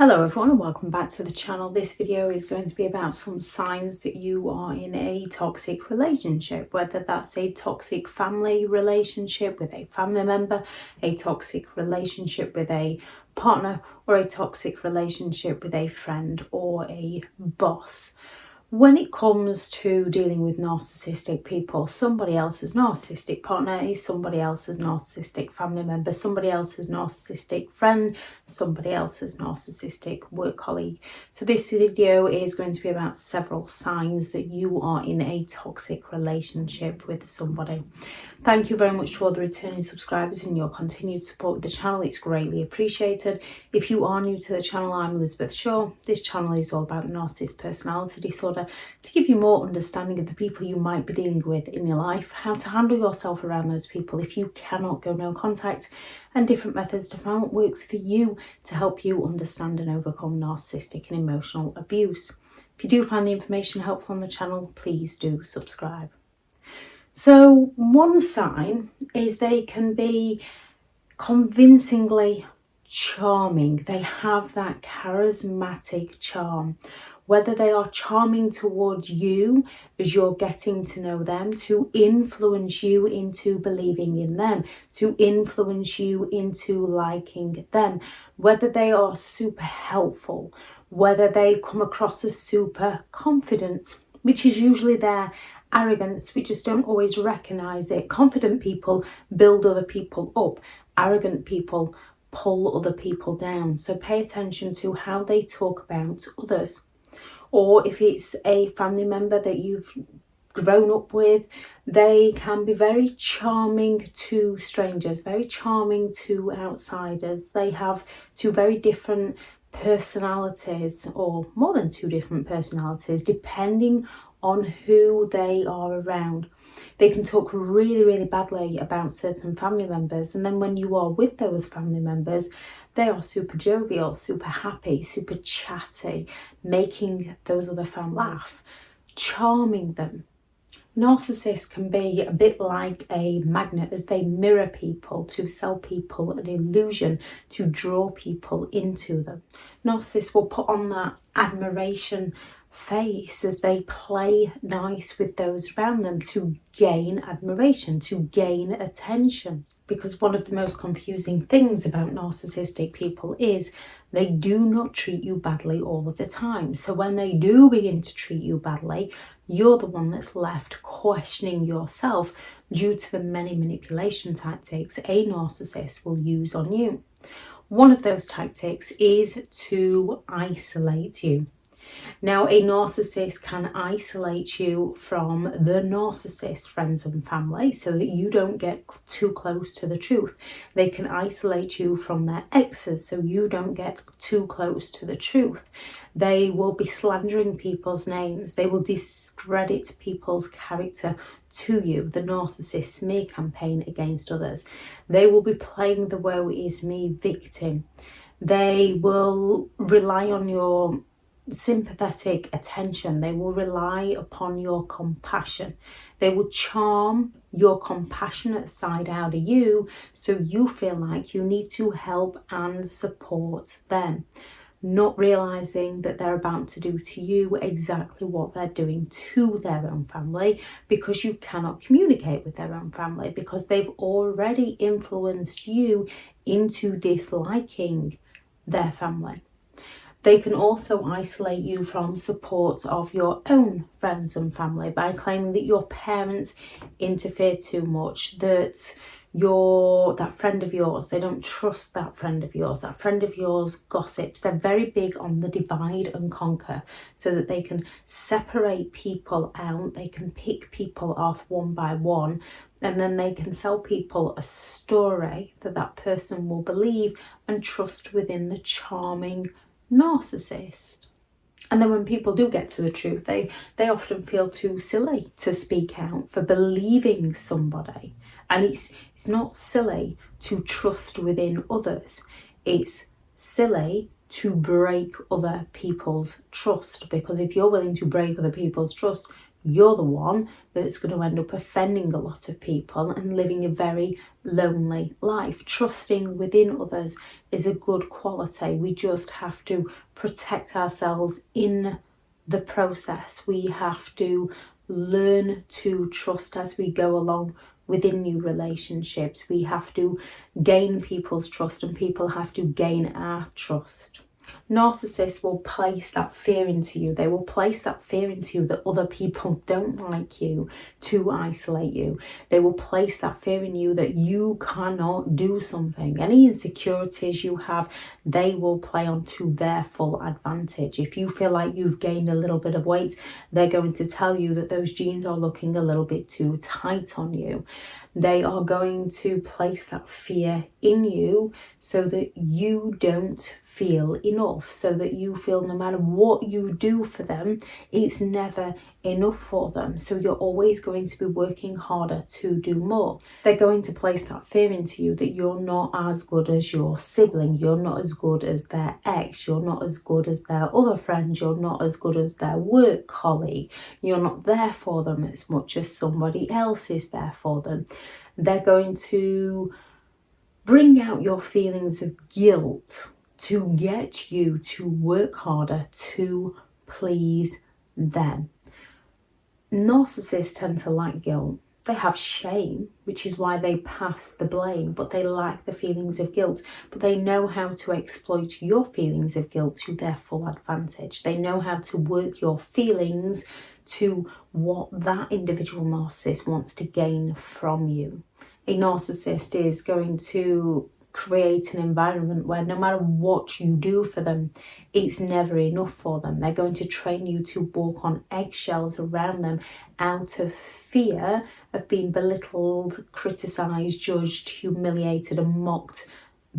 Hello everyone and welcome back to the channel. This video is going to be about some signs that you are in a toxic relationship, whether that's a toxic family relationship with a family member, a toxic relationship with a partner, or a toxic relationship with a friend or a boss. When it comes to dealing with narcissistic people, somebody else's narcissistic partner is somebody else's narcissistic family member, somebody else's narcissistic friend, somebody else's narcissistic work colleague. So this video is going to be about several signs that you are in a toxic relationship with somebody. Thank you very much to all the returning subscribers and your continued support with the channel. It's greatly appreciated. If you are new to the channel, I'm Elizabeth Shaw. This channel is all about the narcissist personality disorder to give you more understanding of the people you might be dealing with in your life, how to handle yourself around those people if you cannot go no contact, and different methods to find what works for you to help you understand and overcome narcissistic and emotional abuse. If you do find the information helpful on the channel, please do subscribe. So one sign is they can be convincingly charming. They have that charismatic charm. Whether they are charming towards you as you're getting to know them, to influence you into believing in them, to influence you into liking them, whether they are super helpful, whether they come across as super confident, which is usually their arrogance. We just don't always recognize it. Confident people build other people up. Arrogant people pull other people down. So pay attention to how they talk about others. Or if it's a family member that you've grown up with, they can be very charming to strangers, very charming to outsiders. They have two very different personalities, or more than two different personalities, depending on who they are around. They can talk really badly about certain family members, and then when you are with those family members, they are super jovial, super happy, super chatty, making those other family laugh, charming them. Narcissists can be a bit like a magnet, as they mirror people to sell people an illusion, to draw people into them. Narcissists will put on that admiration face as they play nice with those around them to gain admiration, to gain attention. Because one of the most confusing things about narcissistic people is they do not treat you badly all of the time. So when they do begin to treat you badly, you're the one that's left questioning yourself due to the many manipulation tactics a narcissist will use on you. One of those tactics is to isolate you. Now, a narcissist can isolate you from the narcissist friends and family so that you don't get too close to the truth. They can isolate you from their exes so you don't get too close to the truth. They will be slandering people's names. They will discredit people's character to you, the narcissist smear campaign against others. They will be playing the woe is me victim. They will rely on your sympathetic attention. They will rely upon your compassion. They will charm your compassionate side out of you so you feel like you need to help and support them, not realizing that they're about to do to you exactly what they're doing to their own family, because you cannot communicate with their own family, because they've already influenced you into disliking their family. They can also isolate you from support of your own friends and family by claiming that your parents interfere too much, that that friend of yours, they don't trust that friend of yours, that friend of yours gossips. They're very big on the divide and conquer so that they can separate people out. They can pick people off one by one, and then they can sell people a story that that person will believe and trust within the charming narcissist. And then when people do get to the truth, they often feel too silly to speak out for believing somebody. And it's not silly to trust within others. It's silly to break other people's trust, because if you're willing to break other people's trust, you're the one that's going to end up offending a lot of people and living a very lonely life. Trusting within others is a good quality. We just have to protect ourselves in the process. We have to learn to trust as we go along within new relationships. We have to gain people's trust, and people have to gain our trust. Narcissists will place that fear into you. They will place that fear into you that other people don't like you, to isolate you. They will place that fear in you that you cannot do something. Any insecurities you have, they will play on to their full advantage. If you feel like you've gained a little bit of weight, they're going to tell you that those jeans are looking a little bit too tight on you. They are going to place that fear in you so that you don't feel enough, so that you feel no matter what you do for them, it's never enough for them. So you're always going to be working harder to do more. They're going to place that fear into you that you're not as good as your sibling, you're not as good as their ex, you're not as good as their other friends, you're not as good as their work colleague, you're not there for them as much as somebody else is there for them. They're going to bring out your feelings of guilt to get you to work harder to please them. Narcissists tend to lack guilt. They have shame, which is why they pass the blame, but they lack the feelings of guilt. But they know how to exploit your feelings of guilt to their full advantage. They know how to work your feelings to what that individual narcissist wants to gain from you. A narcissist is going to create an environment where no matter what you do for them, it's never enough for them. They're going to train you to walk on eggshells around them out of fear of being belittled, criticised, judged, humiliated and mocked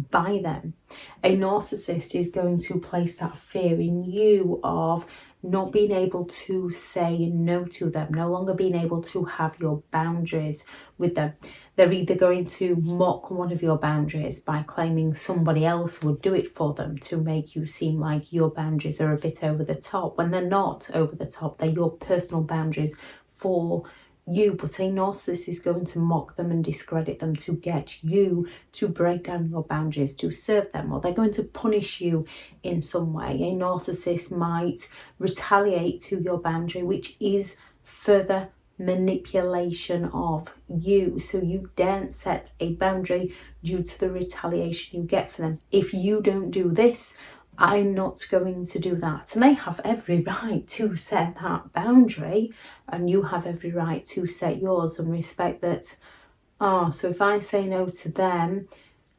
by them. A narcissist is going to place that fear in you of not being able to say no to them, no longer being able to have your boundaries with them. They're either going to mock one of your boundaries by claiming somebody else would do it for them to make you seem like your boundaries are a bit over the top, when they're not over the top. They're your personal boundaries for you, but a narcissist is going to mock them and discredit them to get you to break down your boundaries to serve them, or they're going to punish you in some way. A narcissist might retaliate to your boundary, which is further manipulation of you. So you daren't set a boundary due to the retaliation you get from them. If you don't do this, I'm not going to do that. And they have every right to set that boundary, and you have every right to set yours and respect that. So if I say no to them,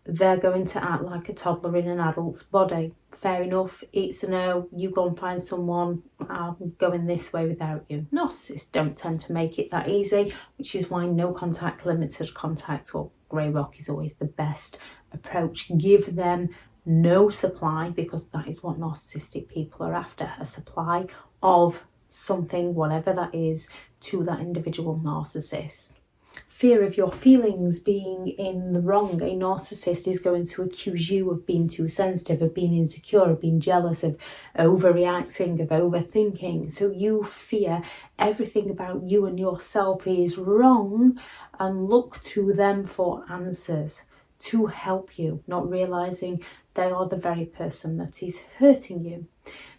they're going to act like a toddler in an adult's body. Fair enough, it's a no, you go and find someone, I'm going this way without you. Narcissists don't tend to make it that easy, which is why no contact, limited contact or grey rock is always the best approach. Give them no supply, because that is what narcissistic people are after, a supply of something, whatever that is, to that individual narcissist. Fear of your feelings being in the wrong. A narcissist is going to accuse you of being too sensitive, of being insecure, of being jealous, of overreacting, of overthinking. So you fear everything about you and yourself is wrong and look to them for answers to help you, not realising they are the very person that is hurting you.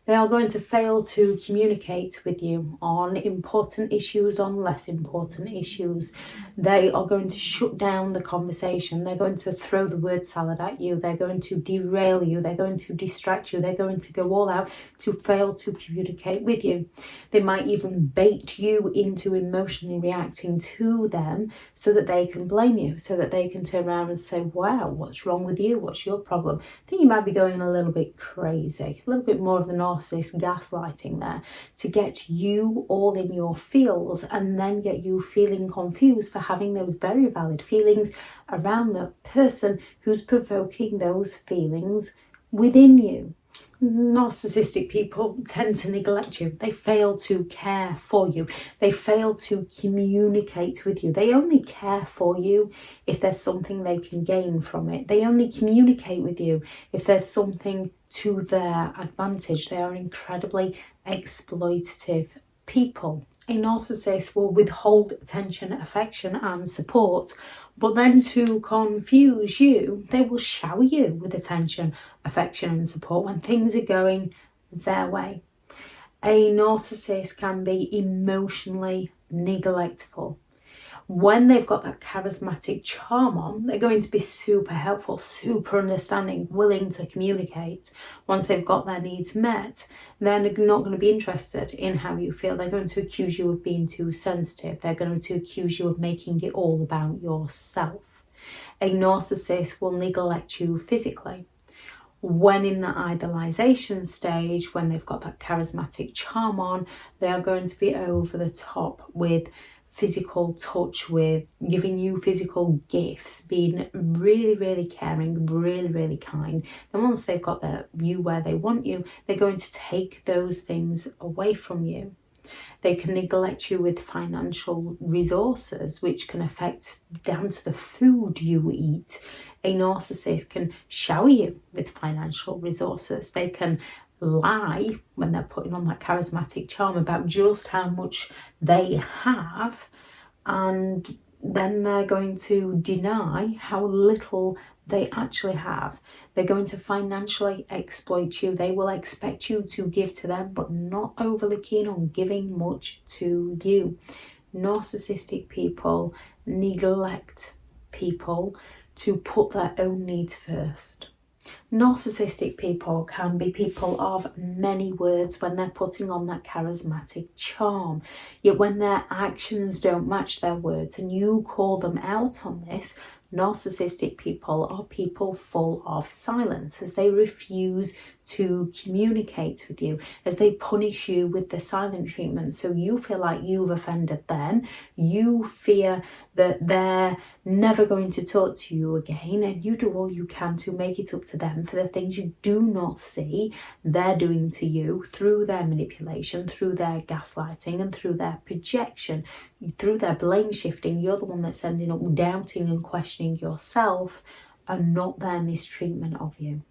They are going to fail to communicate with you on important issues, on less important issues. They are going to shut down the conversation. They're going to throw the word salad at you. They're going to derail you. They're going to distract you. They're going to go all out to fail to communicate with you. They might even bait you into emotionally reacting to them so that they can blame you, so that they can turn around and say, wow, what's wrong with you? What's your problem? I think you might be going a little bit crazy, a little bit more of the narcissist gaslighting there, to get you all in your feels and then get you feeling confused for having those very valid feelings around the person who's provoking those feelings within you. Narcissistic people tend to neglect you. They fail to care for you. They fail to communicate with you. They only care for you if there's something they can gain from it. They only communicate with you if there's something to their advantage. They are incredibly exploitative people. A narcissist will withhold attention, affection and support, but then to confuse you, they will shower you with attention, affection and support when things are going their way. A narcissist can be emotionally neglectful. When they've got that charismatic charm on, they're going to be super helpful, super understanding, willing to communicate. Once they've got their needs met, they're not going to be interested in how you feel. They're going to accuse you of being too sensitive. They're going to accuse you of making it all about yourself. A narcissist will neglect you physically. When in the idolization stage, when they've got that charismatic charm on, they are going to be over the top with physical touch, with giving you physical gifts, being really, really caring, really, really kind. And once they've got you where they want you, they're going to take those things away from you. They can neglect you with financial resources, which can affect down to the food you eat. A narcissist can shower you with financial resources. They can lie when they're putting on that charismatic charm about just how much they have, and then they're going to deny how little they actually have. They're going to financially exploit you. They will expect you to give to them, but not overly keen on giving much to you. Narcissistic people neglect people to put their own needs first. Narcissistic people can be people of many words when they're putting on that charismatic charm. Yet when their actions don't match their words and you call them out on this, narcissistic people are people full of silence, as they refuse to communicate with you, as they punish you with the silent treatment. So you feel like you've offended them, you fear that they're never going to talk to you again, and you do all you can to make it up to them for the things you do not see they're doing to you through their manipulation, through their gaslighting and through their projection, through their blame shifting. You're the one that's ending up doubting and questioning yourself, and not their mistreatment of you.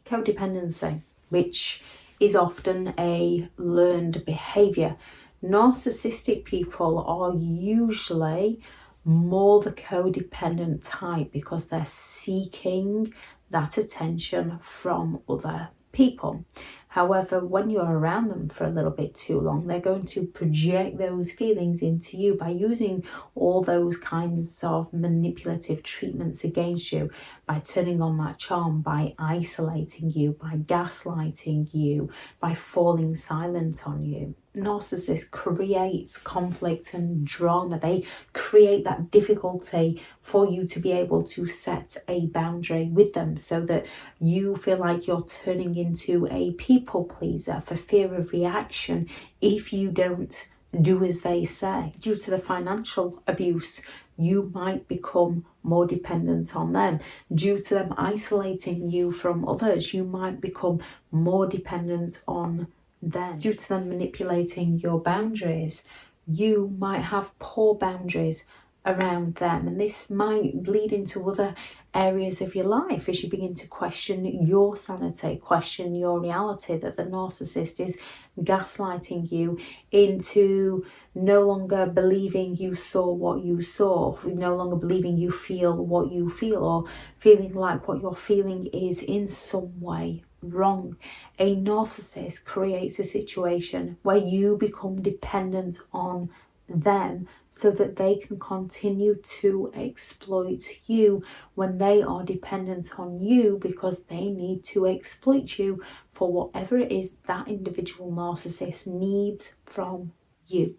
Codependency, which is often a learned behaviour. Narcissistic people are usually more the codependent type because they're seeking that attention from other people. However, when you're around them for a little bit too long, they're going to project those feelings into you by using all those kinds of manipulative treatments against you, by turning on that charm, by isolating you, by gaslighting you, by falling silent on you. Narcissist creates conflict and drama. They create that difficulty for you to be able to set a boundary with them, so that you feel like you're turning into a people pleaser for fear of reaction if you don't do as they say. Due to the financial abuse, you might become more dependent on them. Due to them isolating you from others, you might become more dependent on them. Due to them manipulating your boundaries, you might have poor boundaries around them, and this might lead into other areas of your life as you begin to question your sanity, question your reality, that the narcissist is gaslighting you into no longer believing you saw what you saw, no longer believing you feel what you feel, or feeling like what you're feeling is in some way wrong. A narcissist creates a situation where you become dependent on them so that they can continue to exploit you when they are dependent on you, because they need to exploit you for whatever it is that individual narcissist needs from you.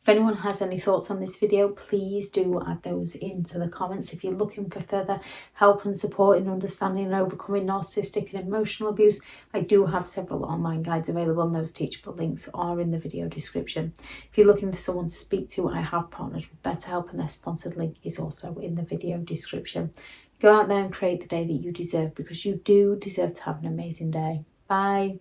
If anyone has any thoughts on this video, please do add those into the comments. If you're looking for further help and support in understanding and overcoming narcissistic and emotional abuse, I do have several online guides available, and those teachable links are in the video description. If you're looking for someone to speak to, I have partnered with BetterHelp, and their sponsored link is also in the video description. Go out there and create the day that you deserve, because you do deserve to have an amazing day. Bye.